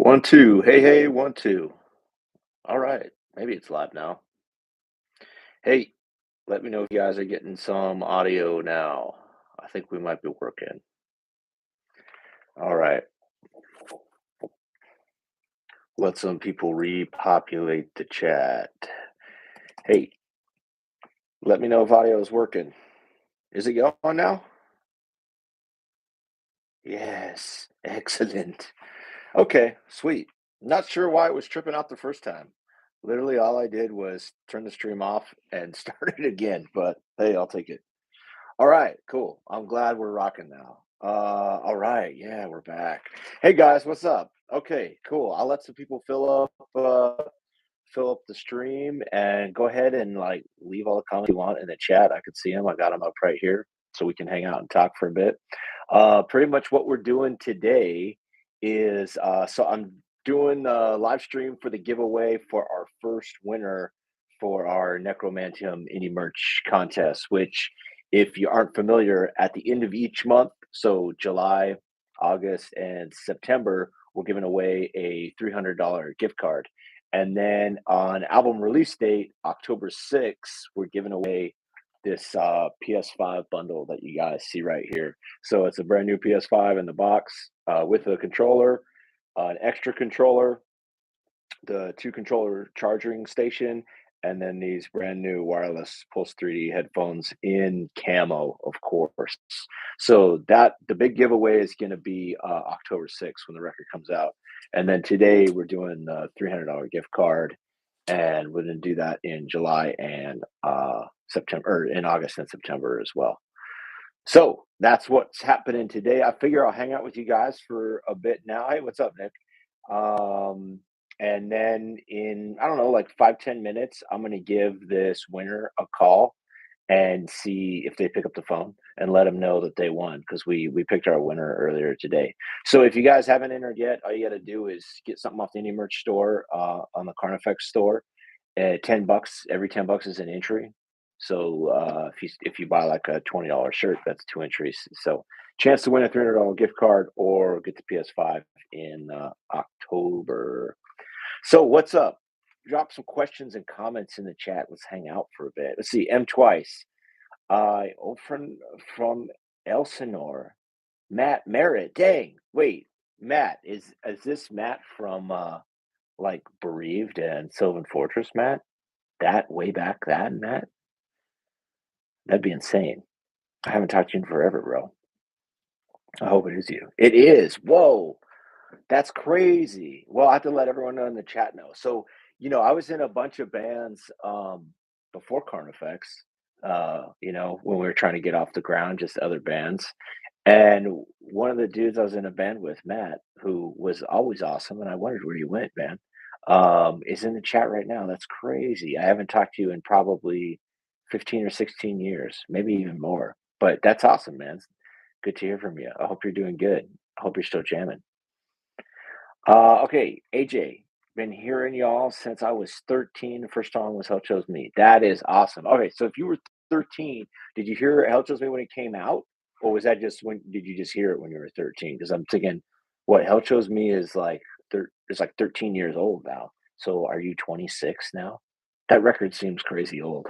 One, two. Hey, hey, one, two. All right. Maybe it's live now. Hey, let me know if you guys are getting some audio now. I think we might be working. All right. Let some people repopulate the chat. Hey, let me know if audio is working. Is it going now? Yes. Excellent. Okay, sweet. Not sure why it was tripping out the first time. Literally, all I did was turn the stream off and start it again, but hey, I'll take it. All right, cool. I'm glad we're rocking now. All right, yeah, we're back. Hey guys, what's up? Okay, cool. I'll let some people fill up the stream and go ahead and like leave all the comments you want in the chat. I could see them. I got them up right here, so we can hang out and talk for a bit. Pretty much what we're doing today is so I'm doing a live stream for the giveaway for our first winner for our Necromanteum indie merch contest, which if you aren't familiar, at the end of each month, so July, August, and September, we're giving away a $300 gift card. And then on album release date, October 6th, we're giving away this PS5 bundle that you guys see right here. So it's a brand new PS5 in the box with a controller, an extra controller, the two controller charging station, and then these brand new wireless Pulse 3D headphones in camo, of course. So that the big giveaway is going to be October 6th when the record comes out, and then today we're doing the $300 gift card, and we're going to do that in July and September, or in August and September as well. So that's what's happening today. I figure I'll hang out with you guys for a bit now. Hey, what's up, Nick? Um, and then in, I don't know, like 5-10 minutes, I'm going to give this winner a call and see if they pick up the phone and let them know that they won because we picked our winner earlier today. So if you guys haven't entered yet, all you got to do is get something off the indie merch store on the Carnifex store. $10, every $10 is an entry. So if you buy like a $20 shirt, that's 2 entries. So chance to win a $300 gift card or get the PS5 in October. So what's up? Drop some questions and comments in the chat. Let's hang out for a bit. Let's see. M twice. From Elsinore. Matt Merritt. Dang. Wait, Matt, is this Matt from like Bereaved and Sylvan Fortress, Matt? That way back that, Matt? That'd be insane. I haven't talked to you in forever, bro. I hope it is you. It is. Whoa. That's crazy. Well, I have to let everyone know in the chat know. So, I was in a bunch of bands before Carnifex, when we were trying to get off the ground, just other bands. And one of the dudes I was in a band with, Matt, who was always awesome, and I wondered where you went, man, is in the chat right now. That's crazy. I haven't talked to you in probably 15 or 16 years, maybe even more. But that's awesome, man. Good to hear from you. I hope you're doing good. I hope you're still jamming. Okay, AJ, been hearing y'all since I was 13. The first song was Hell Chose Me. That is awesome. Okay, so if you were 13, did you hear Hell Chose Me when it came out? Or was that just did you just hear it when you were 13? Because I'm thinking, what Hell Chose Me is like, it's like 13 years old now. So are you 26 now? That record seems crazy old.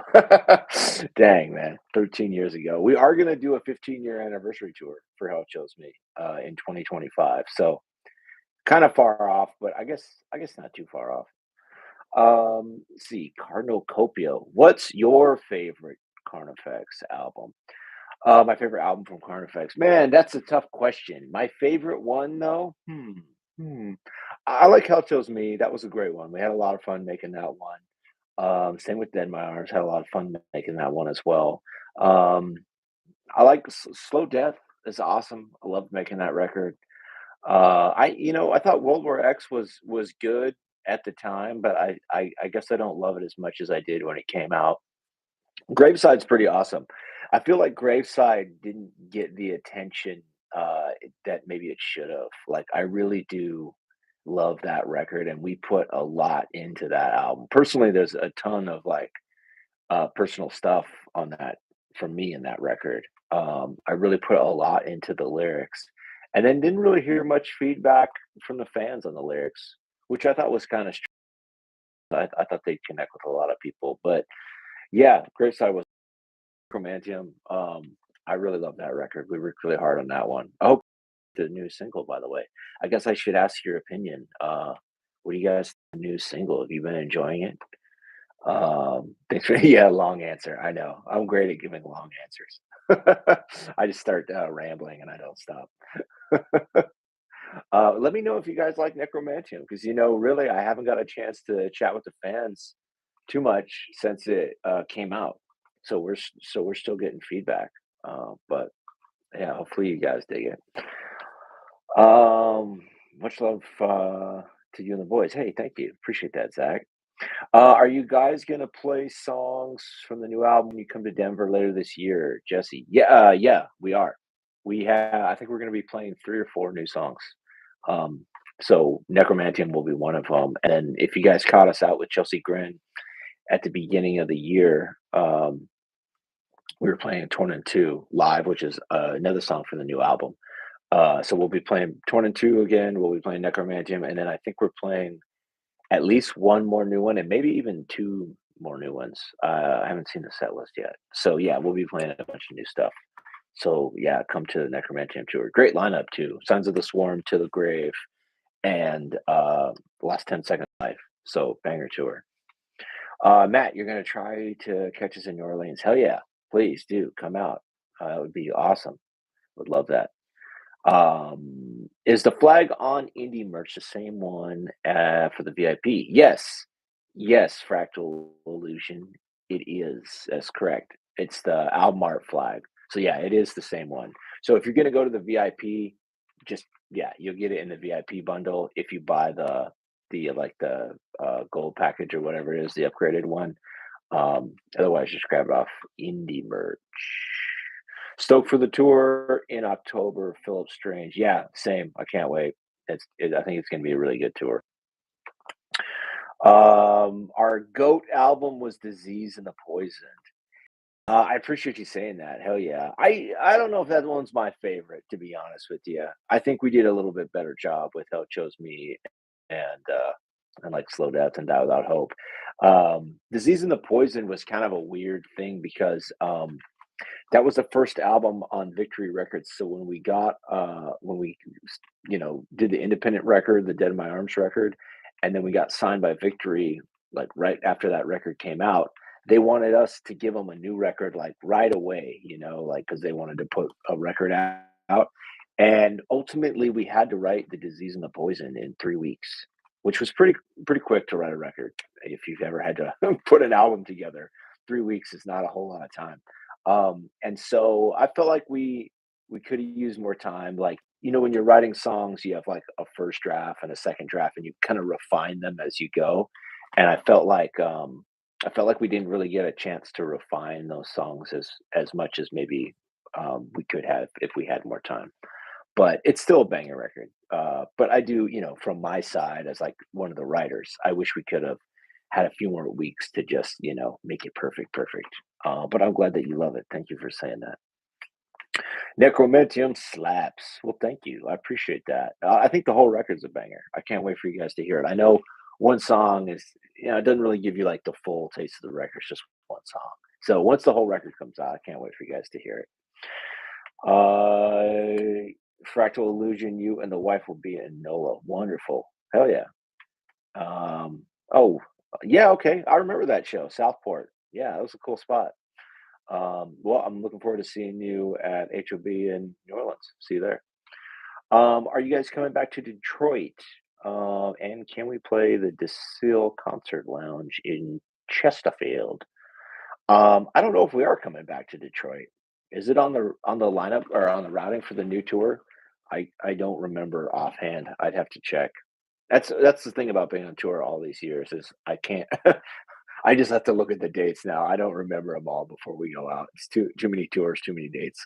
Dang, man. 13 years ago. We are going to do a 15-year anniversary tour for Hell Chose Me in 2025. So kind of far off, but I guess not too far off. Let's see, Cardinal Copio. What's your favorite Carnifex album? My favorite album from Carnifex. Man, that's a tough question. My favorite one though, I like Hell Chose Me. That was a great one. We had a lot of fun making that one. Same with Dead My Arms. Had a lot of fun making that one as well. Um, I like Slow Death. Is awesome. I loved making that record. I thought World War X was good at the time, but I guess I don't love it as much as I did when it came out. Graveside's pretty awesome. I feel like Graveside didn't get the attention that maybe it should have. Like I really do love that record, and we put a lot into that album. Personally, there's a ton of like personal stuff on that from me in that record. I really put a lot into the lyrics, and then didn't really hear much feedback from the fans on the lyrics, which I thought was kind of. I thought they'd connect with a lot of people, but yeah, Great Side was Necromantium. I really love that record. We worked really hard on that one. I hope the new single, by the way. I guess I should ask your opinion. What do you guys think of the new single? Have you been enjoying it? Thanks for yeah, long answer. I know. I'm great at giving long answers. I just start rambling and I don't stop. Let me know if you guys like Necromantium because really, I haven't got a chance to chat with the fans too much since it came out. So we're still getting feedback. But yeah, hopefully you guys dig it. Much love to you and the boys. Hey, thank you. Appreciate that, Zach. Are you guys gonna play songs from the new album when you come to Denver later this year, Jesse? Yeah, yeah, we are. We have. I think we're gonna be playing 3 or 4 new songs. So Necromantium will be one of them. And then if you guys caught us out with Chelsea Grin at the beginning of the year, we were playing Torn in Two live, which is another song from the new album. So we'll be playing Torn in Two again. We'll be playing Necromantium, and then I think we're playing at least one more new one, and maybe even 2 more new ones. I haven't seen the set list yet. So, yeah, we'll be playing a bunch of new stuff. So, yeah, come to the Necromantium tour. Great lineup too. Sons of the Swarm, To the Grave, and The Last 10 Seconds of Life. So, banger tour. Matt, you're gonna try to catch us in New Orleans. Hell yeah, please do come out. It would be awesome. Would love that. Is the flag on indie merch the same one for the VIP? Yes, yes, Fractal Illusion. It is. That's correct. It's the album art flag. So yeah, it is the same one. So if you're gonna go to the VIP, just yeah, you'll get it in the VIP bundle if you buy the gold package or whatever it is, the upgraded one. Otherwise, just grab it off indie merch. Stoked for the tour in October. Philip Strange. Yeah, same. I can't wait. I think it's going to be a really good tour. Our goat album was Disease and the Poison. I appreciate you saying that. Hell yeah. I don't know if that one's my favorite, to be honest with you. I think we did a little bit better job with Hell Chose Me and like Slow Death and Die Without Hope. Disease and the Poison was kind of a weird thing because that was the first album on Victory Records. So when we did the independent record, the Dead in My Arms record, and then we got signed by Victory like right after that record came out, they wanted us to give them a new record like right away, like because they wanted to put a record out. And ultimately we had to write The Disease and the Poison in 3 weeks, which was pretty quick to write a record. If you've ever had to put an album together, 3 weeks is not a whole lot of time. And so I felt like we could have used more time. Like, when you're writing songs, you have like a first draft and a second draft, and you kind of refine them as you go. And I felt like we didn't really get a chance to refine those songs as much as maybe we could have if we had more time. But it's still a banger record. But I do, from my side as like one of the writers, I wish we could have had a few more weeks to just, make it perfect. But I'm glad that you love it. Thank you for saying that. Necromantium slaps. Well, thank you. I appreciate that. I think the whole record's a banger. I can't wait for you guys to hear it. I know one song is, it doesn't really give you like the full taste of the record. It's just one song. So once the whole record comes out, I can't wait for you guys to hear it. Fractal Illusion, you and the wife will be in NOLA. Wonderful. Hell yeah. Oh, yeah, okay. I remember that show, Southport. Yeah, that was a cool spot. Well, I'm looking forward to seeing you at HOB in New Orleans. See you there. Are you guys coming back to Detroit? And can we play the DeSille Concert Lounge in Chesterfield? I don't know if we are coming back to Detroit. Is it on the lineup or on the routing for the new tour? I don't remember offhand. I'd have to check. That's the thing about being on tour all these years is I can't. I just have to look at the dates now. I don't remember them all before we go out. It's too many tours, too many dates.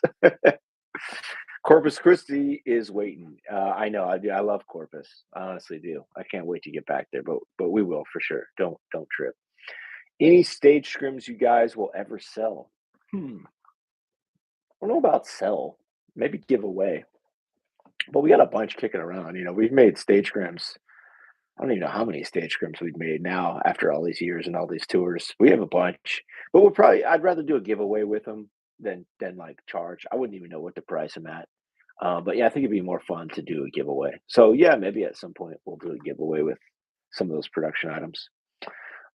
Corpus Christi is waiting. I know. I do. I love Corpus. I honestly do. I can't wait to get back there, but we will for sure. Don't trip. Any stage scrims you guys will ever sell? I don't know about sell. Maybe give away. but we got a bunch kicking around. We've made stage scrims. I don't even know how many stage scrims we've made now after all these years and all these tours. We have a bunch, but I'd rather do a giveaway with them than like charge. I wouldn't even know what to price them at. But yeah, I think it'd be more fun to do a giveaway. So yeah, maybe at some point we'll do a giveaway with some of those production items.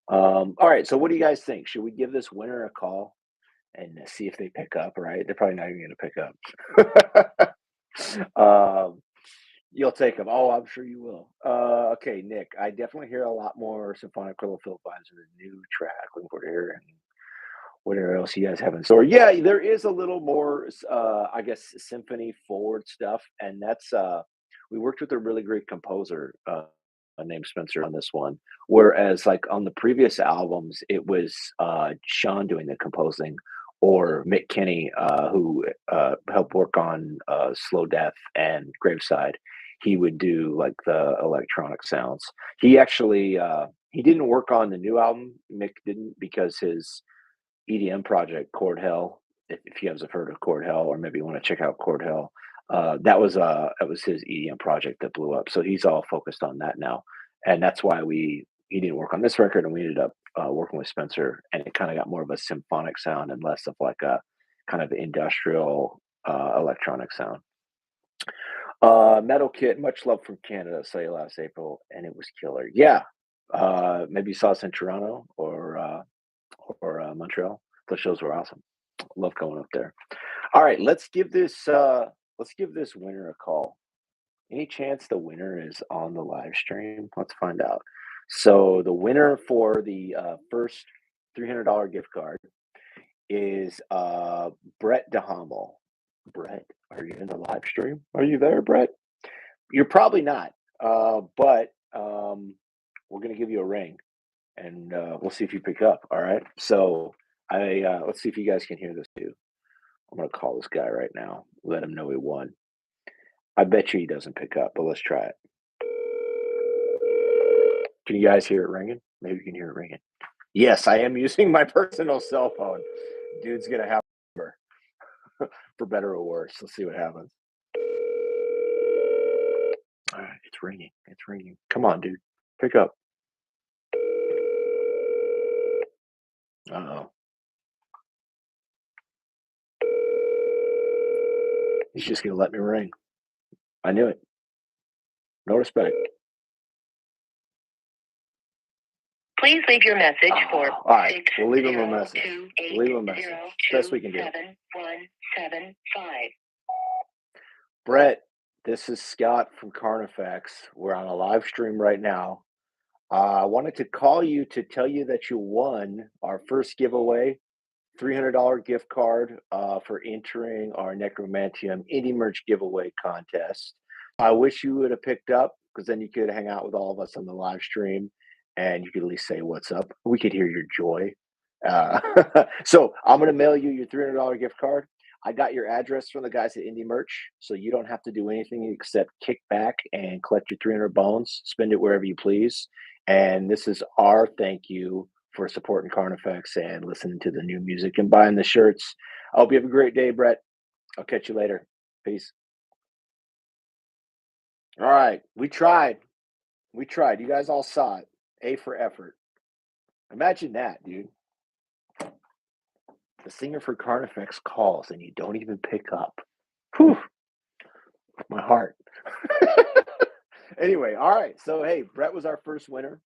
All right. So what do you guys think? Should we give this winner a call and see if they pick up? Right? They're probably not even going to pick up. um, you'll take them. Oh, I'm sure you will. Okay, Nick. I definitely hear a lot more symphonic Fill Vibes in the new track. Looking forward to hearing whatever else you guys have in store. Yeah, there is a little more, I guess, symphony forward stuff, and that's we worked with a really great composer named Spencer on this one. Whereas, like on the previous albums, it was Sean doing the composing, or Mick Kinney, who helped work on Slow Death and Graveside. He would do like the electronic sounds. He actually he didn't work on the new album. Mick didn't because his EDM project, Chord Hell. If you guys have heard of Chord Hell, or maybe you want to check out Chord Hell, that was his EDM project that blew up. So he's all focused on that now, and that's why he didn't work on this record, and we ended up working with Spencer, and it kind of got more of a symphonic sound and less of like a kind of industrial electronic sound. Metal Kit, much love from Canada. Saw you last April, and it was killer. Yeah, maybe you saw us in Toronto or Montreal. The shows were awesome. Love going up there. All right, let's give this winner a call. Any chance the winner is on the live stream? Let's find out. So the winner for the first $300 gift card is Brett DeHammel. Brett, are you in the live stream? Are you there, Brett? You're probably not, but we're gonna give you a ring, and we'll see if you pick up. All right. So let's see if you guys can hear this too. I'm gonna call this guy right now. Let him know he won. I bet you he doesn't pick up, but let's try it. Can you guys hear it ringing? Maybe you can hear it ringing. Yes, I am using my personal cell phone. Dude's gonna have number for better or worse. Let's see what happens. All right, it's ringing. It's ringing. Come on, dude. Pick up. Uh-oh. He's just gonna let me ring. I knew it. No respect. Please leave your message for all right. We'll leave him a message. We'll leave him a message. Best we can do. 7175. Brett, this is Scott from Carnifex. We're on a live stream right now. I wanted to call you to tell you that you won our first giveaway, $300 gift card for entering our Necromanteum indie merch giveaway contest. I wish you would have picked up, because then you could hang out with all of us on the live stream and you could at least say what's up. We could hear your joy. So I'm going to mail you your $300 gift card. I got your address from the guys at Indie Merch, so you don't have to do anything except kick back and collect your 300 bones, spend it wherever you please. And this is our thank you for supporting Carnifex and listening to the new music and buying the shirts. I hope you have a great day, Brett. I'll catch you later. Peace. All right. We tried. We tried. You guys all saw it. A for effort. Imagine that, dude. The singer for Carnifex calls and you don't even pick up. Whew. My heart. Anyway, all right. So hey, Brett was our first winner.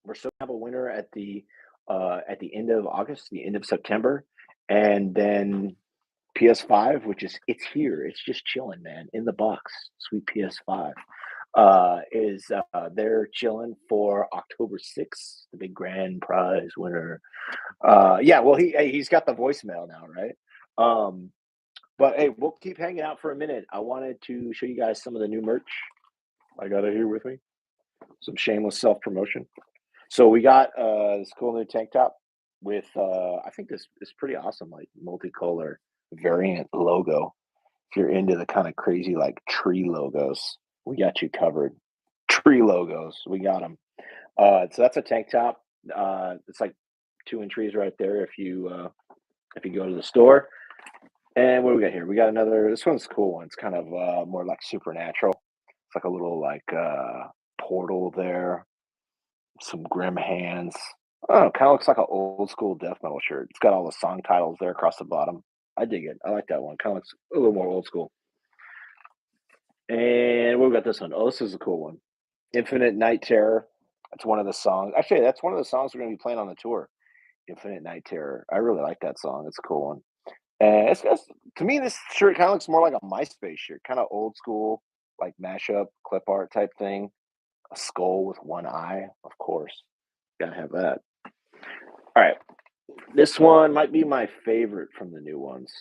We're still gonna have a winner at the end of August, the end of September, and then PS5, which is it's here. It's just chilling, man, in the box. Sweet PS5 is they're chilling for October 6th, the big grand prize winner. Yeah, well, he's got the voicemail now, right? But hey, we'll keep hanging out for a minute. I wanted to show you guys some of the new merch I got it here with me. Some shameless self promotion. So we got this cool new tank top with I think this is pretty awesome, like multicolor variant logo. If you're into the kind of crazy like tree logos, we got you covered. Tree logos, we got them. So that's a tank top. It's like 2 inch trees right there. If you go to the store, And what do we got here? We got another. This one's a cool one. It's kind of more like supernatural. It's like a little like portal there. Some grim hands. Oh, kind of looks like an old school death metal shirt. It's got all the song titles there across the bottom. I dig it. I like that one. Kind of looks a little more old school. And what we got this one? Oh, this is a cool one. Infinite Night Terror. That's one of the songs. Actually, that's one of the songs we're going to be playing on the tour. Infinite Night Terror. I really like that song. It's a cool one. And it's to me, this shirt kind of looks more like a MySpace shirt, kind of old school, like mashup clip art type thing. A skull with one eye, of course. Gotta have that. All right, this one might be my favorite from the new ones.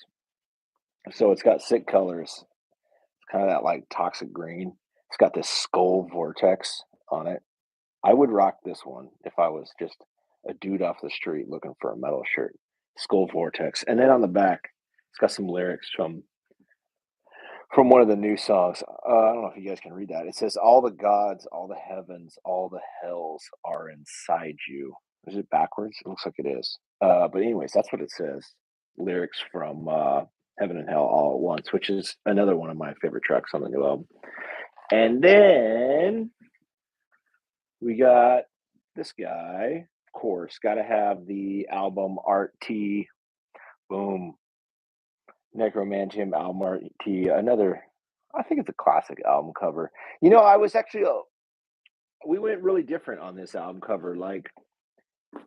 So it's got sick colors. It's kind of that like toxic green. It's got this skull vortex on it. I would rock this one if I was just a dude off the street looking for a metal shirt. Skull vortex, and then on the back, it's got some lyrics from one of the new songs. I don't know if you guys can read that. It says, "All the gods, all the heavens, all the hells are inside you." Is it backwards? It looks like it is. But anyways, that's what it says. Lyrics from Heaven and Hell All at Once, which is another one of my favorite tracks on the new album. And then we got this guy, of course, got to have the album Art T. Boom. Necromanteum album Art T. Another, I think it's a classic album cover. I was actually, we went really different on this album cover. Like,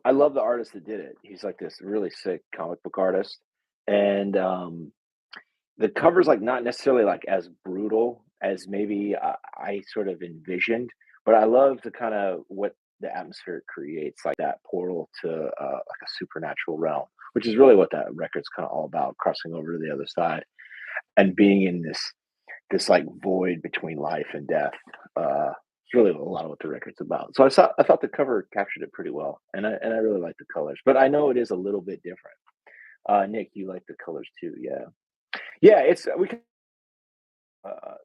I love the artist that did it. He's like this really sick comic book artist. And the cover's like not necessarily like as brutal as maybe I sort of envisioned, but I love the kind of what the atmosphere it creates, like that portal to like a supernatural realm, which is really what that record's kind of all about, crossing over to the other side and being in this like void between life and death. It's really a lot of what the record's about. So I thought the cover captured it pretty well, and I really like the colors, but I know it is a little bit different. Nick, you like the colors too, yeah. Yeah, it's we can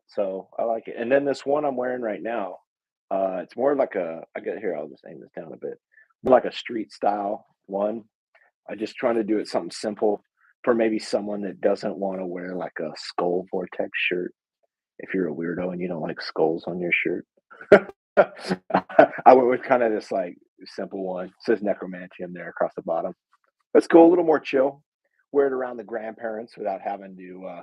so I like it. And then this one I'm wearing right now, it's more like I got here, I'll just aim this down a bit. More like a street style one. I just trying to do it something simple for maybe someone that doesn't want to wear like a skull vortex shirt. If you're a weirdo and you don't like skulls on your shirt. I went with kind of this like simple one. It says Necromanteum there across the bottom. Let's go a little more chill. Wear it around the grandparents without having to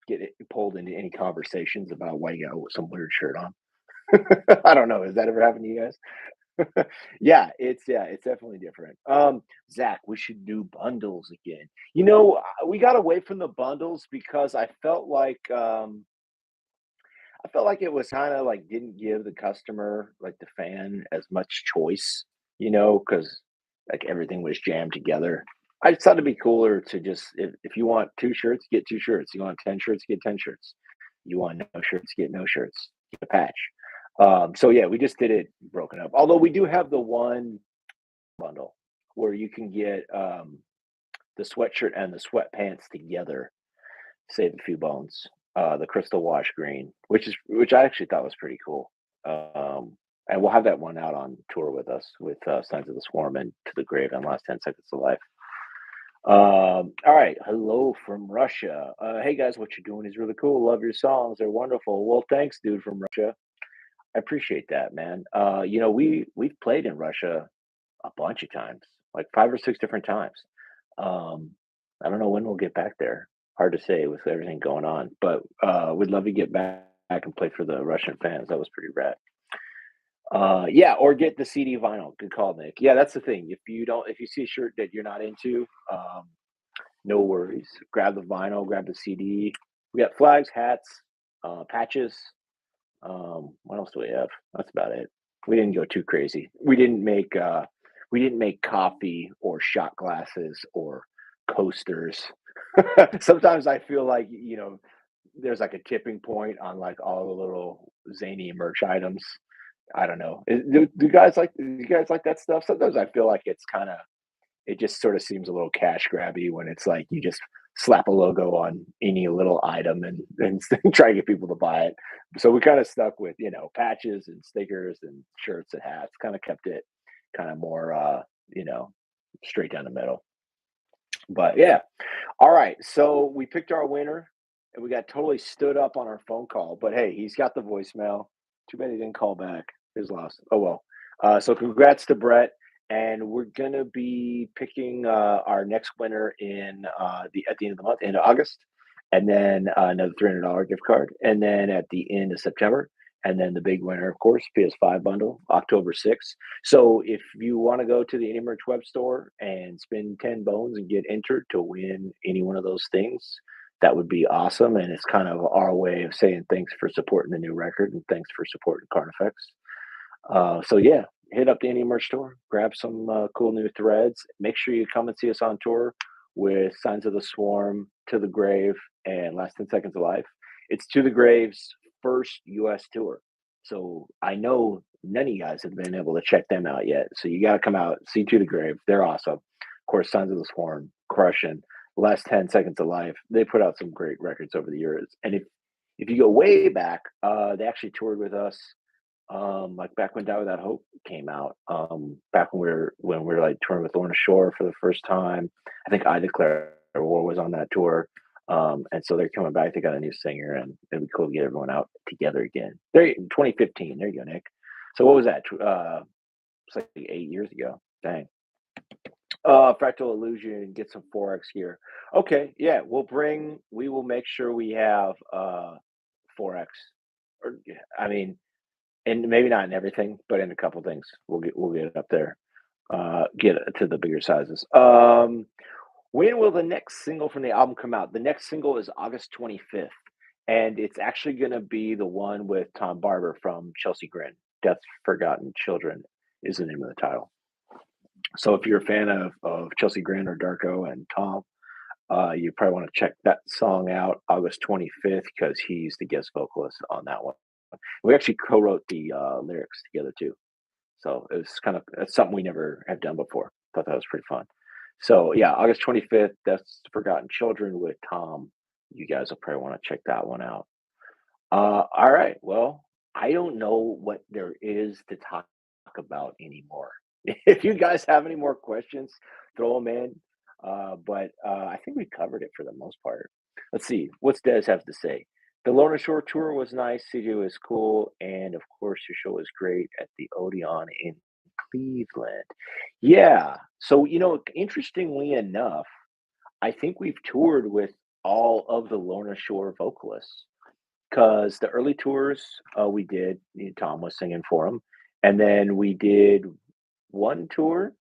get it pulled into any conversations about why you got some weird shirt on. I don't know. Has that ever happened to you guys? Yeah, it's definitely different. Zach, we should do bundles again. We got away from the bundles because I felt like it was kind of like didn't give the customer, like the fan, as much choice, because like everything was jammed together. I just thought it'd be cooler to just if you want two shirts, get two shirts. You want 10 shirts, get 10 shirts. You want no shirts, get no shirts. Get a patch. So yeah, we just did it broken up. Although we do have the one bundle where you can get the sweatshirt and the sweatpants together, save a few bones. The crystal wash green, which I actually thought was pretty cool. And we'll have that one out on tour with us with Signs of the Swarm and To the Grave and Last 10 Seconds of Life. All right. Hello from Russia. Hey guys, what you're doing is really cool. Love your songs. They're wonderful. Well, thanks, dude from Russia. I appreciate that, man. We've played in Russia a bunch of times, like 5 or 6 different times. Um, I don't know when we'll get back there. Hard to say with everything going on, but we'd love to get back and play for the Russian fans. That was pretty rad. Yeah, or get the CD vinyl. Good call, Nick. Yeah, that's the thing. If you see a shirt that you're not into, no worries. Grab the vinyl, grab the CD. We got flags, hats, patches. What else do we have? That's about it. We didn't go too crazy. We didn't make coffee or shot glasses or coasters. Sometimes I feel like there's like a tipping point on like all the little zany merch items. I don't know. Do you guys like that stuff? Sometimes I feel like it just sort of seems a little cash grabby when it's like you just slap a logo on any little item and try to get people to buy it. So we kind of stuck with patches and stickers and shirts and hats. Kind of kept it kind of more you know straight down the middle. But yeah, all right, so we picked our winner, and we got totally stood up on our phone call. But hey, he's got the voicemail. Too bad he didn't call back. His loss. Oh well. So congrats to Brett, and we're gonna be picking our next winner in the at the end of the month, in August, and then another $300 gift card, and then at the end of September, and then the big winner, of course, PS5 bundle, October 6th. So if you want to go to the Any Merch web store and spend 10 bones and get entered to win any one of those things, that would be awesome. And it's kind of our way of saying thanks for supporting the new record and thanks for supporting Carnifex. So yeah, hit up the Indie Merch store, grab some cool new threads. Make sure you come and see us on tour with Signs of the Swarm, To the Grave, and Last 10 Seconds of Life. It's To the Grave's first U.S. tour. So I know none of you guys have been able to check them out yet. So you got to come out, see To the Grave. They're awesome. Of course, Signs of the Swarm, crushing. Last 10 Seconds of Life. They put out some great records over the years. And if you go way back, they actually toured with us like back when Die Without Hope came out, back when we were like touring with Lorna Shore for the first time. I think I Declare War was on that tour. And so they're coming back. They got a new singer, and it'd be cool to get everyone out together again. There, 2015. There you go, Nick. So what was that? It's like 8 years ago. Dang. Fractal Illusion. Get some Forex here. Okay, yeah. We will make sure we have Forex. Or I mean, and maybe not in everything, but in a couple things, we'll get it up there. Get it to the bigger sizes. When will the next single from the album come out? The next single is August 25th, and it's actually going to be the one with Tom Barber from Chelsea Grin. Death's Forgotten Children is the name of the title. So if you're a fan of Chelsea Grin or Darko and Tom, you probably want to check that song out August 25th because he's the guest vocalist on that one. We actually co-wrote the lyrics together too. So it was it's something we never have done before. Thought that was pretty fun. So yeah, August 25th, that's Forgotten Children with Tom. You guys will probably want to check that one out. All right. Well, I don't know what there is to talk about anymore. If you guys have any more questions, throw them in. But I think we covered it for the most part. Let's see. What's Des have to say? The Lorna Shore tour was nice. CJ was cool. And of course, your show was great at the Odeon in Cleveland. Yeah. So, interestingly enough, I think we've toured with all of the Lorna Shore vocalists because the early tours we did, Tom was singing for them, and then we did one tour,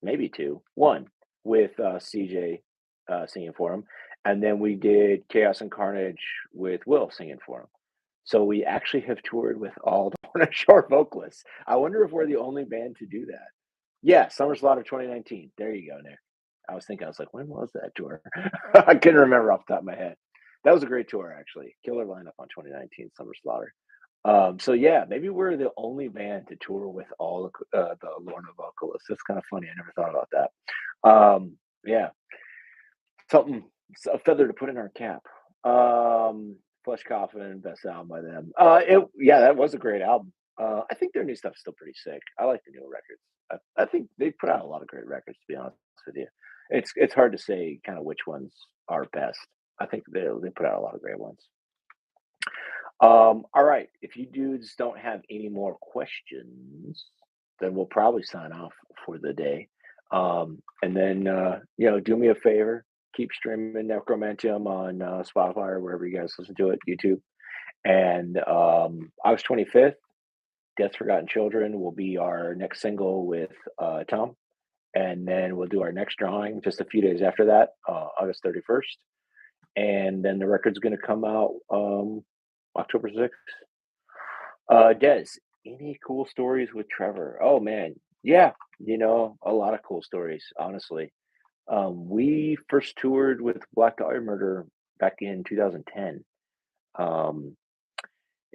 maybe two, one with CJ singing for him, and then we did Chaos and Carnage with Will singing for him. So we actually have toured with all the Lorna Shore vocalists. I wonder if we're the only band to do that. Yeah, Summer Slaughter 2019. There you go, Nick. I was like, when was that tour? I couldn't remember off the top of my head. That was a great tour, actually. Killer lineup on 2019 Summer Slaughter. So yeah, maybe we're the only band to tour with all the Lorna vocalists. That's kind of funny. I never thought about that. Yeah, something a feather to put in our cap. Flesh Coffin, best album by them. Yeah, that was a great album. I think their new stuff's still pretty sick. I like the newer records. I think they put out a lot of great records. To be honest with you, it's hard to say kind of which ones are best. I think they put out a lot of great ones. All right. If you dudes don't have any more questions, then we'll probably sign off for the day. And then do me a favor, keep streaming Necromanteum on Spotify or wherever you guys listen to it, YouTube. And August 25th, Death's Forgotten Children will be our next single with Tom. And then we'll do our next drawing just a few days after that, August 31st. And then the record's going to come out October 6th. Des, any cool stories with Trevor? Oh man, yeah, a lot of cool stories, honestly. We first toured with Black Dahlia Murder back in 2010. And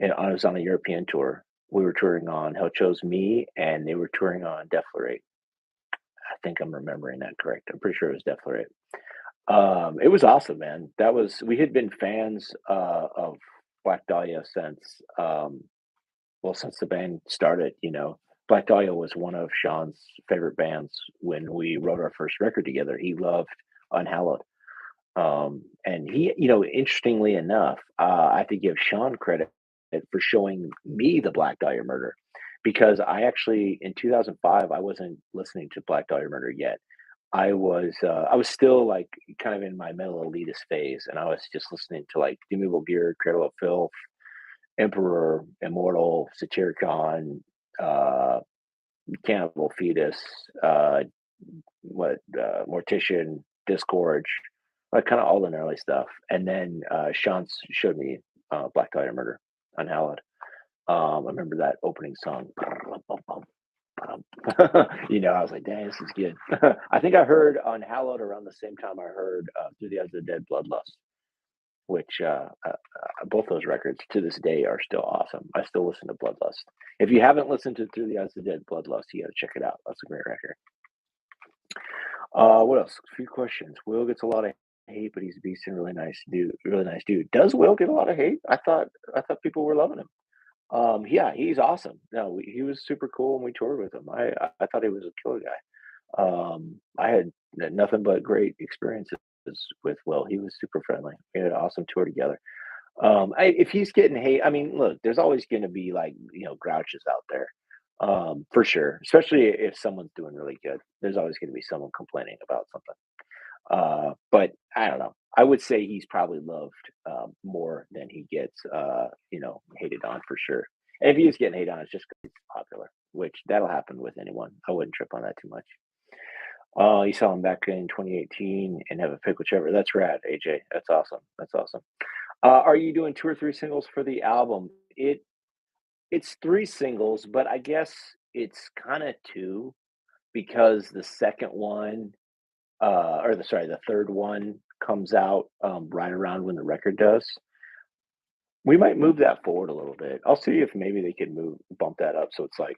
I was on a European tour. We were touring on Hell Chose Me, and they were touring on Deflorate. I think I'm remembering that correct. I'm pretty sure it was Deflorate. It was awesome, man. We had been fans of Black Dahlia since the band started. Black Dahlia was one of Sean's favorite bands when we wrote our first record together. He loved Unhallowed. And he, interestingly enough, I have to give Sean credit for showing me the Black Dahlia Murder, because I actually in 2005 I wasn't listening to Black Dahlia Murder yet. I was still like kind of in my metal elitist phase, and I was just listening to like Demi Gear, Cradle of Filth, Emperor, Immortal, Satyricon, uh, Cannibal Fetus, Mortician, Disgorge, like kind of all the gnarly stuff. And then Sean showed me Black Dahlia Murder, Unhallowed. I remember that opening song. I was like, dang, this is good. I think I heard Unhallowed around the same time I heard Through the Eyes of the Dead, Bloodlust, which both those records to this day are still awesome. I still listen to Bloodlust. If you haven't listened to Through the Eyes of the Dead, Bloodlust, you got to check it out. That's a great record. What else? A few questions. Will gets a lot of hate, but he's a beast and really nice dude. Really nice dude. Does Will get a lot of hate? I thought people were loving him. Yeah, he's awesome. No, he was super cool, and we toured with him. I thought he was a killer guy. I had nothing but great experiences with Will. He was super friendly. We had an awesome tour together. If he's getting hate, I mean, look, there's always going to be like grouches out there, for sure. Especially if someone's doing really good, there's always going to be someone complaining about something. But I don't know. I would say he's probably loved more than he gets, hated on for sure. And if he is getting hated on, it's just 'cause he's popular, which that'll happen with anyone. I wouldn't trip on that too much. You saw him back in 2018 and have a pick whichever. That's rad, AJ. That's awesome. That's awesome. Are you doing 2 or 3 singles for the album? It's 3 singles, but I guess it's kinda 2 because the second one, the third one comes out, right around when the record does. We might move that forward a little bit. I'll see if maybe they can bump that up so it's like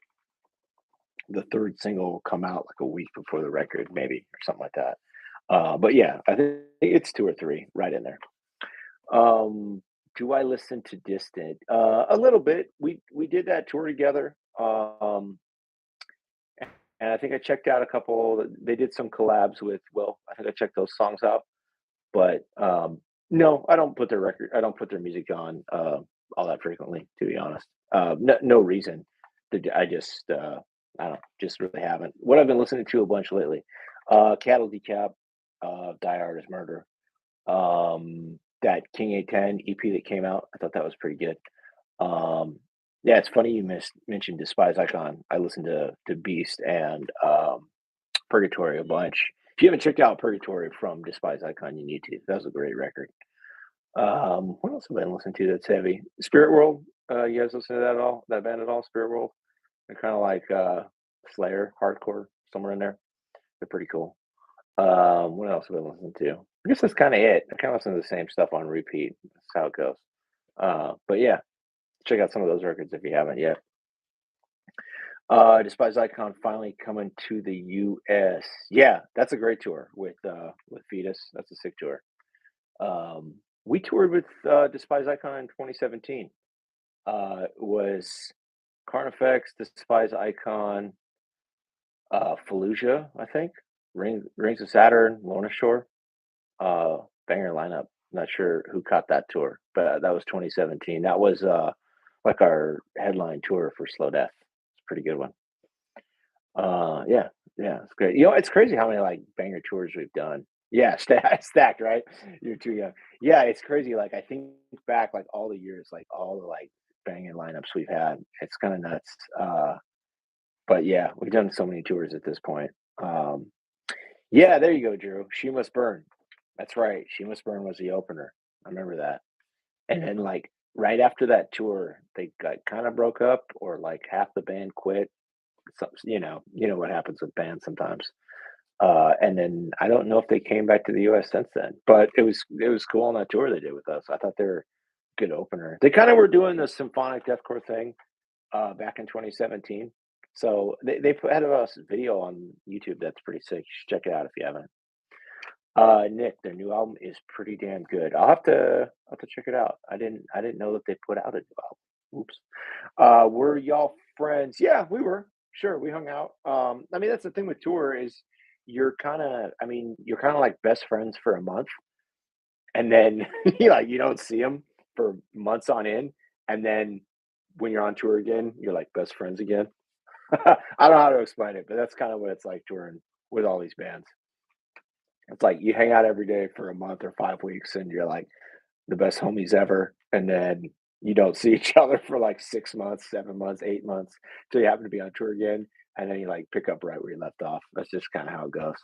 the 3rd single will come out like a week before the record maybe or something like that. But yeah, I think it's 2 or 3 right in there. Um, do I listen to Distant? A little bit. We did that tour together. And I think I checked out a couple. They did some collabs with Will. I think I checked those songs out. But no, I don't put their record. I don't put their music on all that frequently, to be honest. No reason. I just I don't just really haven't. What I've been listening to a bunch lately, Cattle Decap, Die Artist Murder. That King A10 EP that came out, I thought that was pretty good. Um, yeah, it's funny you mentioned Despise Icon. I listened to Beast and Purgatory a bunch. If you haven't checked out Purgatory from Despise Icon, you need to. That was a great record. What else have I been listening to that's heavy? Spirit World. You guys listen to that at all? That band at all? Spirit World. They're kind of like Slayer, hardcore, somewhere in there. They're pretty cool. What else have I listened to? I guess that's kind of it. I kind of listen to the same stuff on repeat. That's how it goes. But yeah, check out some of those records if you haven't yet. Despise Icon finally coming to the US. Yeah, that's a great tour with Fetus. That's a sick tour. We toured with Despise Icon in 2017. It was Carnifex, Despise Icon, Fallujah, I think. Rings of Saturn, Lorna Shore. Banger lineup. Not sure who caught that tour, but that was 2017. That was like our headline tour for Slow Death. It's a pretty good one. Yeah, yeah, it's great. It's crazy how many like banger tours we've done. Yeah, stacked, right? You're too young. Yeah, it's crazy. Like I think back like all the years, like all the like banging lineups we've had. It's kind of nuts. But yeah, we've done so many tours at this point. Um, yeah, there you go, Drew. She Must Burn. That's right. She Must Burn was the opener. I remember that. And then like right after that tour, they got kind of broke up, or like half the band quit. So, you know what happens with bands sometimes. And then I don't know if they came back to the US since then, but it was cool on that tour they did with us. I thought they were a good opener. They kind of were doing the symphonic deathcore thing back in 2017. So they had a video on YouTube that's pretty sick. You should check it out if you haven't. Nick, their new album is pretty damn good. I'll have to check it out. I didn't know that they put out a new album. Oops. Were y'all friends? Yeah, we were. Sure, we hung out. I mean, that's the thing with tour is you're kind of like best friends for a month, and then you don't see them for months on end, and then when you're on tour again, you're like best friends again. I don't know how to explain it, but that's kind of what it's like touring with all these bands. It's like you hang out every day for a month or 5 weeks, and you're like the best homies ever, and then you don't see each other for like 6 months, 7 months, 8 months, till you happen to be on tour again, and then you like pick up right where you left off. That's just kind of how it goes.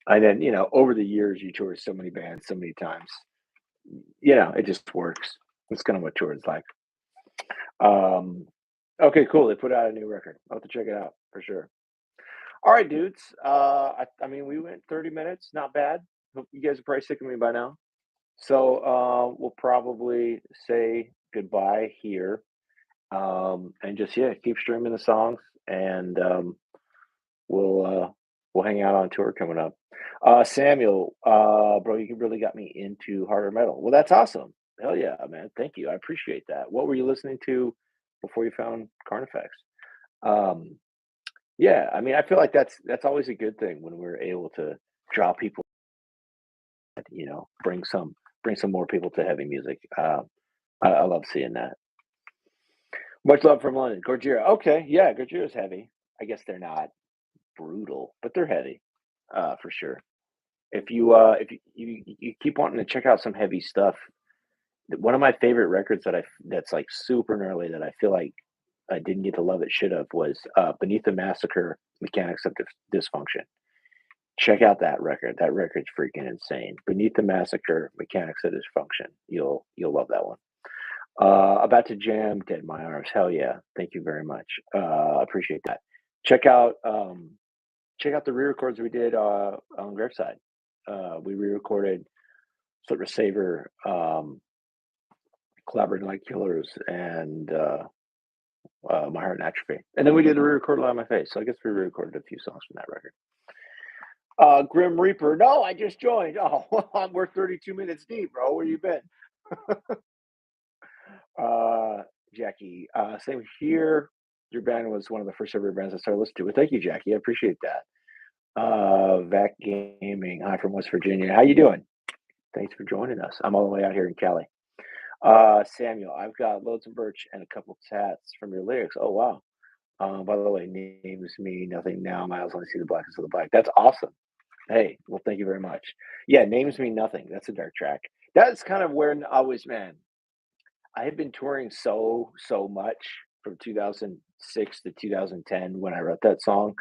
And then over the years, you tour so many bands so many times. It just works. That's kind of what tour is like. Um, okay, cool. They put out a new record. I'll have to check it out for sure. All right, dudes. I mean, we went 30 minutes. Not bad. Hope you guys are probably sick of me by now. So we'll probably say goodbye here, and just keep streaming the songs, and we'll uh, we'll hang out on tour coming up. Samuel, bro, you really got me into harder metal. Well, that's awesome. Hell yeah, man. Thank you. I appreciate that. What were you listening to before you found Carnifex? Um, yeah, I mean, I feel like that's always a good thing when we're able to draw people, bring some more people to heavy music. I love seeing that. Much love from London. Gojira. Okay, yeah, Gojira's heavy. I guess they're not brutal, but they're heavy, for sure. If you keep wanting to check out some heavy stuff, one of my favorite records that's like super gnarly that I feel like I didn't get the love it should have was Beneath the Massacre Mechanics of Dysfunction. Check out that record. That record's freaking insane. Beneath the Massacre Mechanics of Dysfunction. You'll love that one. About to jam Dead My Arms. Hell yeah. Thank you very much. Appreciate that. Check out the re-records we did on Graveside. We re-recorded Slit Receiver, Collaborating Like Killers, and My Heart and Atrophy. And then we did a re-record Light on My Face. So I guess we re-recorded a few songs from that record. Grim Reaper. No, I just joined. Oh, we're 32 minutes deep, bro. Where you been? Uh, Jackie, same here. Your band was one of the first ever bands I started listening to. Well, thank you, Jackie. I appreciate that. Vac Gaming. Hi from West Virginia. How you doing? Thanks for joining us. I'm all the way out here in Cali. Samuel, I've got loads of merch and a couple tats from your lyrics. Oh wow. By the way, names me nothing now. Miles only see the blackness of the black. That's awesome. Hey, well, thank you very much. Yeah, names mean nothing. That's a dark track. That's kind of where I was, man. I had been touring so much from 2006 to 2010 when I wrote that song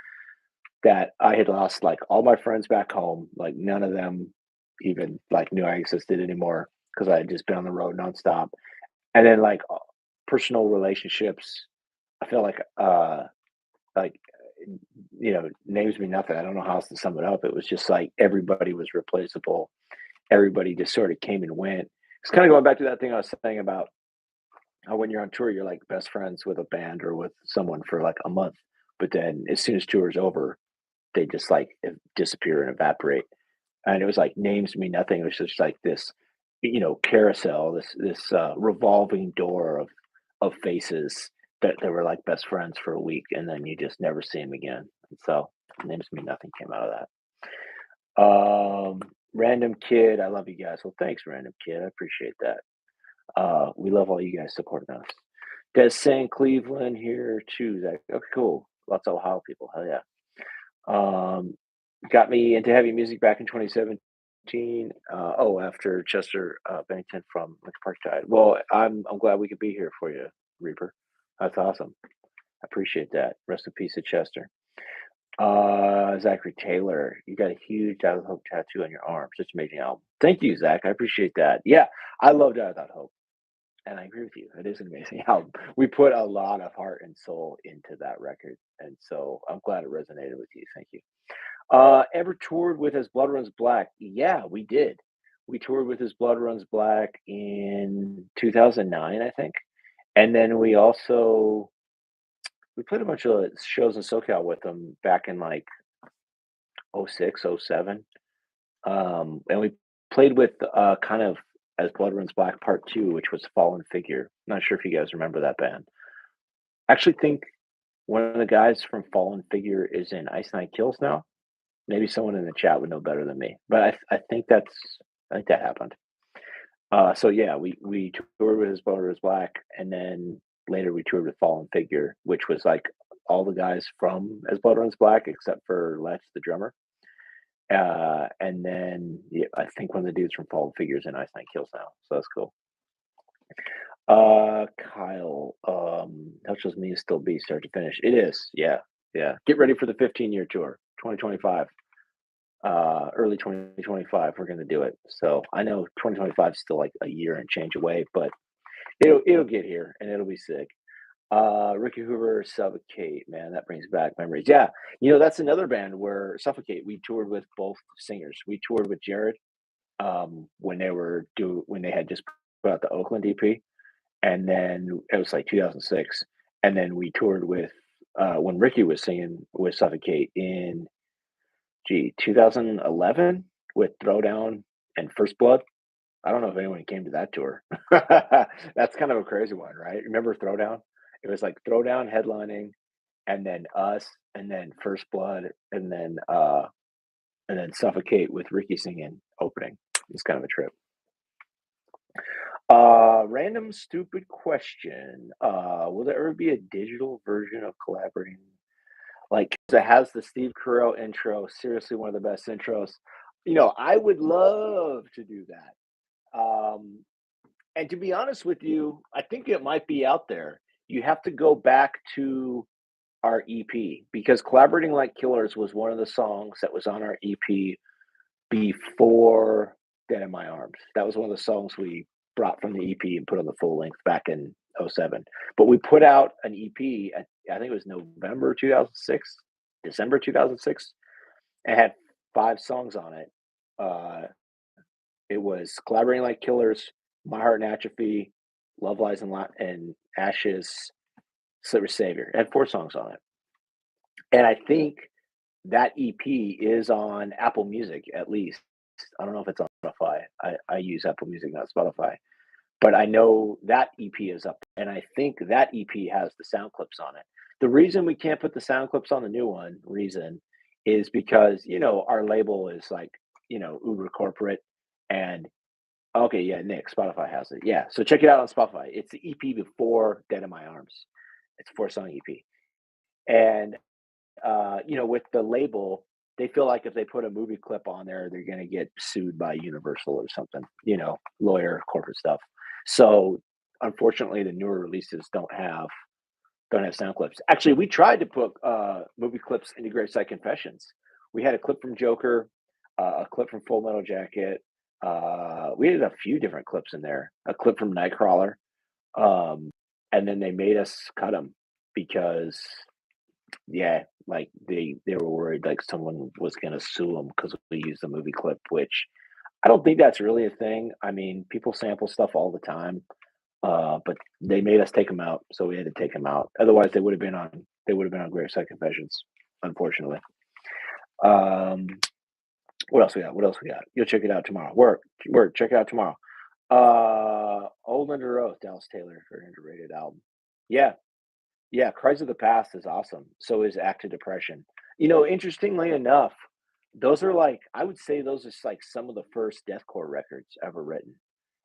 that I had lost like all my friends back home. Like none of them even like knew I existed anymore because I had just been on the road nonstop. And then like personal relationships, I feel like names mean nothing. I don't know how else to sum it up. It was just like everybody was replaceable. Everybody just sort of came and went. It's kind of going back to that thing I was saying about how when you're on tour, you're like best friends with a band or with someone for like a month. But then as soon as tour's over, they just like disappear and evaporate. And it was like names mean nothing. It was just like this, carousel, this revolving door of faces that were like best friends for a week, and then you just never see them again. And so names mean nothing came out of that. Random kid, I love you guys. Well, thanks, random kid. I appreciate that. We love all you guys supporting us. Des saying Cleveland here too, Zach. Okay, cool. Lots of Ohio people. Hell yeah. Um, got me into heavy music back in 2017. After Chester Bennington from Linkin Park died. Well, I'm glad we could be here for you, Reaper. That's awesome. I appreciate that. Rest in peace to Chester. Zachary Taylor, you got a huge Out of Hope tattoo on your arm. Such an amazing album. Thank you, Zach. I appreciate that. Yeah, I loved Out of Hope. And I agree with you. It is an amazing album. We put a lot of heart and soul into that record. And so I'm glad it resonated with you. Thank you. Ever toured with As Blood Runs Black? Yeah, we did. We toured with As Blood Runs Black in 2009, I think. And then we played a bunch of shows in SoCal with them back in like '06, '07. And we played with kind of As Blood Runs Black Part 2, which was Fallen Figure. Not sure if you guys remember that band. I actually think one of the guys from Fallen Figure is in Ice Nine Kills now. Maybe someone in the chat would know better than me, but I think that happened. So yeah, we toured with His Boner Was Black, and then later we toured with Fallen Figure, which was like all the guys from As Blood Runs Black except for Lex, the drummer. And then yeah, I think one of the dudes from Fallen Figures in Ice Nine Kills now, so that's cool. Kyle, Touch Those Me Still Be start to finish. It is, yeah, yeah. Get ready for the 15-year tour, 2025. Early 2025, we're gonna do it. So I know 2025 is still like a year and change away, but it'll get here and it'll be sick. Ricky Hoover, Suffocate, man, that brings back memories. Yeah, that's another band where Suffocate. We toured with both singers. We toured with Jared when when they had just put out the Oakland EP, and then it was like 2006, and then we toured with when Ricky was singing with Suffocate in 2011 with Throwdown and First Blood. I don't know if anyone came to that tour. That's kind of a crazy one, right? Remember Throwdown? It was like Throwdown headlining, and then us, and then First Blood, and then Suffocate with Ricky singing opening. It's kind of a trip. Random stupid question. Will there ever be a digital version of collaborating? Like it has the Steve Carell intro, seriously one of the best intros. I would love to do that. And to be honest with you, I think it might be out there. You have to go back to our EP because Collaborating Like Killers was one of the songs that was on our EP before Dead in My Arms. That was one of the songs we brought from the EP and put on the full length back in '07. But we put out an EP, I think it was November 2006, December 2006. It had 5 songs on it. It was Collaborating Like Killers, My Heart and Atrophy, Love Lies and Ashes, Sliver Savior. It had 4 songs on it. And I think that EP is on Apple Music at least. I don't know if it's on Spotify. I use Apple Music, not Spotify. But I know that EP is up. And I think that EP has the sound clips on it. The reason we can't put the sound clips on the new one, is because, our label is like, uber corporate. And okay, yeah, Nick, Spotify has it. Yeah. So check it out on Spotify. It's the EP before Dead in My Arms. It's a 4-song EP. And with the label, they feel like if they put a movie clip on there, they're going to get sued by Universal or something, lawyer, corporate stuff. So unfortunately, the newer releases don't have sound clips. Actually, we tried to put movie clips into Great Side Confessions. We had a clip from Joker, a clip from Full Metal Jacket. We had a few different clips in there. A clip from Nightcrawler, and then they made us cut them because yeah, like they were worried like someone was gonna sue them because we used the movie clip, which I don't think that's really a thing. I mean, people sample stuff all the time, but they made us take them out, so we had to take them out. Otherwise, they would have been on Grave Site Confessions, unfortunately. What else we got? What else we got? You'll check it out tomorrow. Work. Check it out tomorrow. Old Under Oath, Dallas Taylor for an underrated album. Yeah, yeah, Cries of the Past is awesome. So is Act of Depression. Interestingly enough, those are like I would say those are like some of the first deathcore records ever written.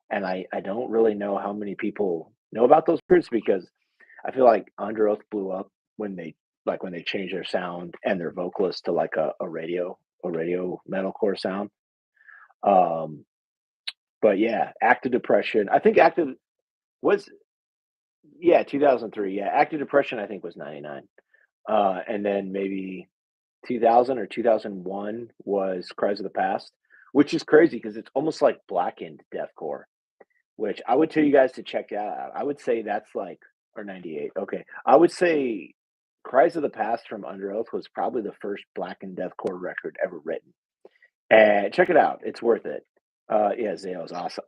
And I don't really know how many people know about those records because I feel like Under Oath blew up when they changed their sound and their vocalist to like a radio metalcore sound. Um, but yeah, Act of Depression. I think Active was yeah, 2003. Yeah, Active Depression I think was 99. And then maybe 2000 or 2001 was Cries of the Past, which is crazy because it's almost like blackened deathcore, which I would tell you guys to check that out. I would say that's like or 98. Okay. I would say Cries of the Past from Under Oath was probably the first blackened deathcore record ever written. And check it out. It's worth it. Yeah, Zayo's awesome.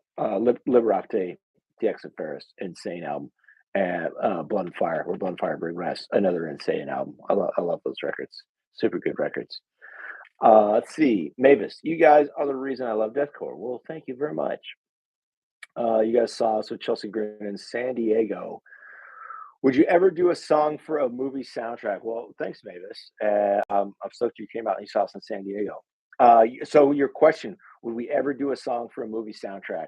Liberate, DX and Ferris, insane album. And Blood and Fire, where Blood and Fire Bring Rest, another insane album. I love those records. Super good records. Let's see. Mavis, you guys are the reason I love deathcore. Well, thank you very much. You guys saw us with Chelsea Grin in San Diego. Would you ever do a song for a movie soundtrack? Well, thanks, Mavis. I'm stoked you came out and you saw us in San Diego. So your question, would we ever do a song for a movie soundtrack?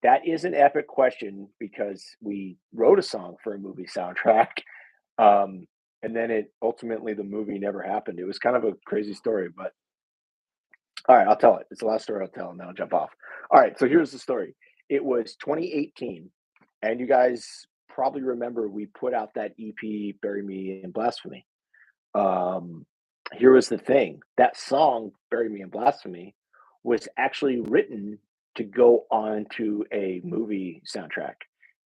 That is an epic question because we wrote a song for a movie soundtrack. Um, and then it ultimately the movie never happened. It was kind of a crazy story, but all right, I'll tell it. It's the last story I'll tell, and then I'll jump off. All right, so here's the story. It was 2018, and you guys probably remember we put out that EP, "Bury Me in Blasphemy." Um, Here was the thing: that song, "Bury Me in Blasphemy," was actually written to go on to a movie soundtrack.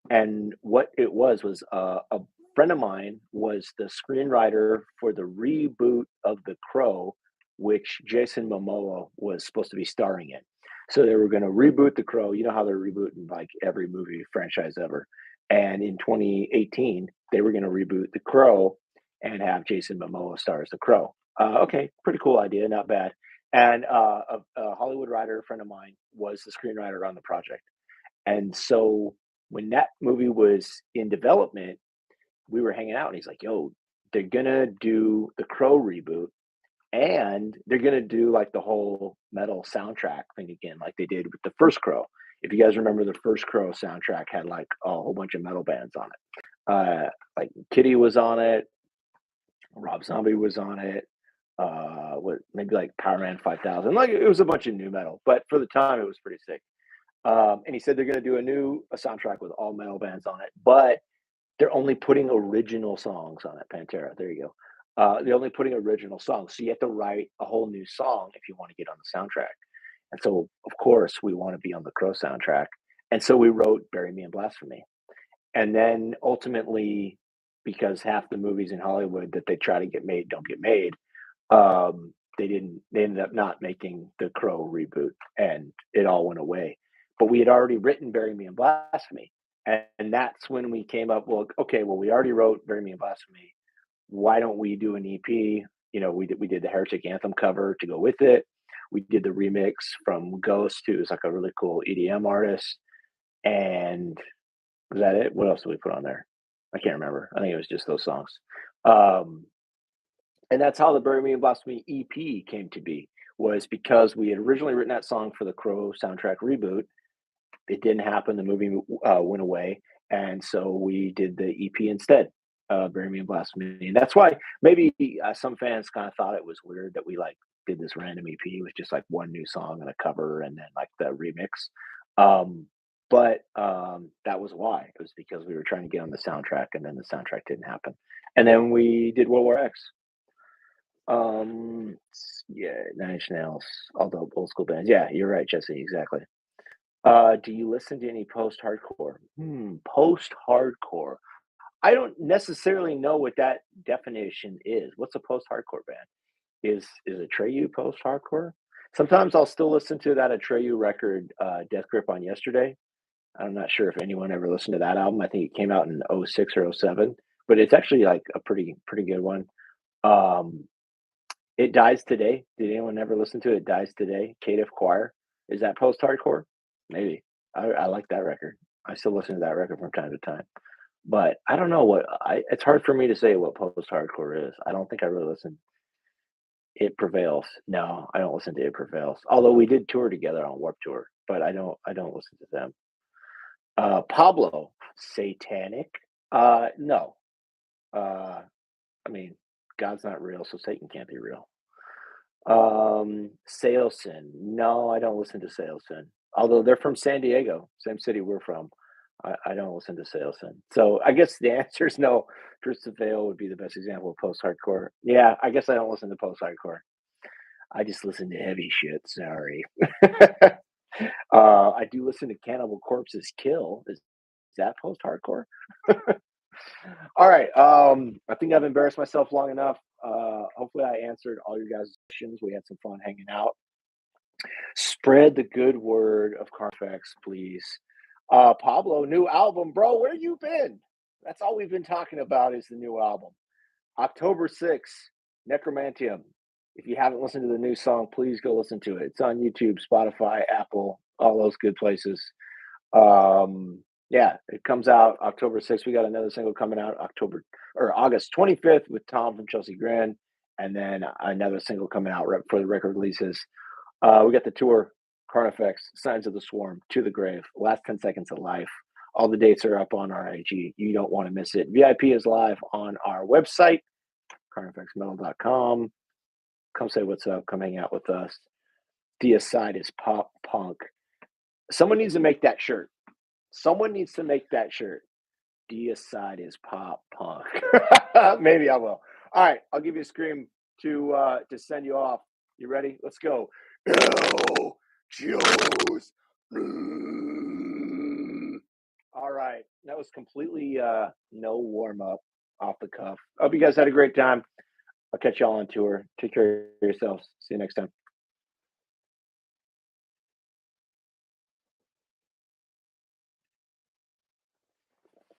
And what it was a friend of mine was the screenwriter for the reboot of The Crow, which Jason Momoa was supposed to be starring in. So they were going to reboot The Crow. You know how they're rebooting like every movie franchise ever. And in 2018, they were going to reboot The Crow and have Jason Momoa star as the Crow. Okay, pretty cool idea, not bad. And a Hollywood writer, friend of mine, was the screenwriter on the project. And so when that movie was in development, we were hanging out, and he's like, "Yo, they're gonna do the Crow reboot, and they're gonna do like the whole metal soundtrack thing again, like they did with the first Crow." If you guys remember, the first Crow soundtrack had like a whole bunch of metal bands on it. Like Kitty was on it, Rob Zombie was on it. What maybe like Power Man 5000. Like it was a bunch of new metal, but for the time it was pretty sick. And he said they're going to do a soundtrack with all metal bands on it, but they're only putting original songs on it. Pantera, there you go. They're only putting original songs, so you have to write a whole new song if you want to get on the soundtrack. And so, of course, we want to be on the Crow soundtrack, and so we wrote "Bury Me in Blasphemy." And then ultimately, because half the movies in Hollywood that they try to get made don't get made, they didn't. They ended up not making the Crow reboot, and it all went away. But we had already written "Bury Me in Blasphemy," and that's when we came up. Well, okay, well, we already wrote "Bury Me in Blasphemy." Why don't we do an EP? You know, we did the Heretic Anthem cover to go with it. We did the remix from Ghost, who's like a really cool EDM artist, and was that it? What else did we put on there? I can't remember. I think it was just those songs. Um, and that's how the Bury Me in Blasphemy EP came to be, was because we had originally written that song for the Crow soundtrack reboot. It didn't happen. The movie went away. And so we did the EP instead, Bury Me in Blasphemy. And that's why maybe some fans kind of thought it was weird that we like did this random EP with just like one new song and a cover and then like the remix. Um, but that was why. It was because we were trying to get on the soundtrack, and then the soundtrack didn't happen. And then we did World War X. Yeah, Nine Inch Nails, all the old school bands. Yeah, you're right, Jesse. Exactly. Do you listen to any post-hardcore? Post-hardcore. I don't necessarily know what that definition is. What's a post-hardcore band? Is Atreyu post-hardcore? Sometimes I'll still listen to that Atreyu record, Death Grip on Yesterday. I'm not sure if anyone ever listened to that album. I think it came out in '06 or '07, but it's actually like a pretty good one. Um, It Dies Today. Did anyone ever listen to It Dies Today? Caitiff Choir. Is that post-hardcore? Maybe. I like that record. I still listen to that record from time to time. But I don't know what I it's hard for me to say what post-hardcore is. I don't think I really listen. It Prevails. No, I don't listen to It Prevails. Although we did tour together on Warp Tour, but I don't listen to them. Pablo, Satanic? No. Uh, I mean, God's not real, so Satan can't be real. Sailsin. No, I don't listen to Sailsin. Although they're from San Diego, same city we're from. I don't listen to Sailsin. So I guess the answer is no. Tristan Vale would be the best example of post-hardcore. Yeah, I guess I don't listen to post-hardcore. I just listen to heavy shit. Sorry. I do listen to Cannibal Corpse's Kill. Is that post-hardcore? All right. I think I've embarrassed myself long enough. Hopefully, I answered all your guys' questions. We had some fun hanging out. Spread the good word of Carnifex, please. Pablo, new album, bro. Where you been? That's all we've been talking about is the new album. October 6th, Necromanteum. If you haven't listened to the new song, please go listen to it. It's on YouTube, Spotify, Apple, all those good places. Um, Yeah, it comes out October 6th. We got another single coming out August 25th with Tom from Chelsea Grin, and then another single coming out right before the record releases. We got the tour, Carnifex, Signs of the Swarm, To the Grave, Last 10 Seconds of Life. All the dates are up on our IG. You don't want to miss it. VIP is live on our website, carnifexmetal.com. Come say what's up. Come hang out with us. Deicide is pop punk. Someone needs to make that shirt. Someone needs to make that shirt. Deicide is pop punk. Maybe I will. All right, I'll give you a scream to send you off. You ready? Let's go. Hell, Joe's. All right, that was completely no warm up, off the cuff. Hope you guys had a great time. I'll catch y'all on tour. Take care of yourselves. See you next time.